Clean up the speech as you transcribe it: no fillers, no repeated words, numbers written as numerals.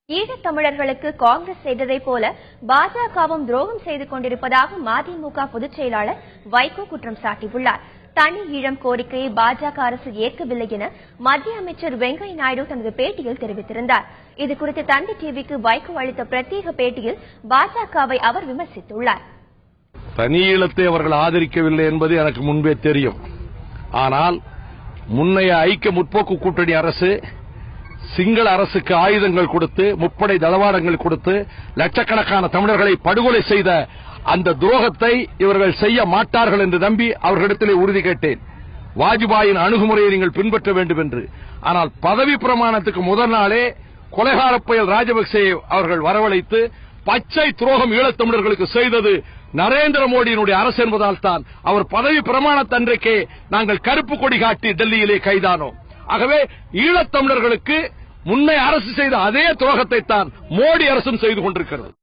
ஈழத்தமிழர்களுக்கு காங்கிரஸ் செய்ததைப் போல பாஜகவும் துரோகம் செய்து கொண்டிருப்பதாக மதிமுக பொதுச் செயலாளர் வைகோ குற்றம் சாட்டியுள்ளார். தனி ஈழம் கோரிக்கையை பாஜக அரசு ஏற்கவில்லை என மத்திய அமைச்சர் வெங்கையா நாயுடு தனது பேட்டியில் தெரிவித்திருந்தார். இதுகுறித்து தந்தி டிவிக்கு வைகோ அளித்த பிரத்யேக பேட்டியில் பாஜகவை அவர் விமர்சித்துள்ளார். தனி ஈழத்தை அவர்கள் ஆதரிக்கவில்லை என்பது எனக்கு முன்பே தெரியும். ஆனால் முன்னைய ஐக்கிய முற்போக்கு கூட்டணி அரசு சிங்கள அரசுக்கு ஆயுதங்கள் கொடுத்து, முப்படை தளவாடங்கள் கொடுத்து, லட்சக்கணக்கான தமிழர்களை படுகொலை செய்த அந்த துரோகத்தை இவர்கள் செய்ய மாட்டார்கள் என்று நம்பி அவர்களிடத்திலே உறுதி கேட்டேன். வாஜ்பாயின் அணுகுமுறையை நீங்கள் பின்பற்ற வேண்டும் என்று. ஆனால் பதவி பிரமாணத்துக்கு முதல் நாளே கொலைகார புயல் ராஜபக்சே அவர்கள் வரவழைத்து பச்சை துரோகம் ஈழத்தமிழர்களுக்கு செய்தது நரேந்திர மோடியினுடைய அரசு என்பதால் தான் அவர் பதவி பிரமாணத்தன்றைக்கே நாங்கள் கருப்பு கொடி காட்டி டெல்லியிலே கைதானோம். ஆகவே ஈழத்தமிழர்களுக்கு முன்னை அரசு செய்த அதே துரோகத்தை தான் மோடி அரசும் செய்து கொண்டிருக்கிறது.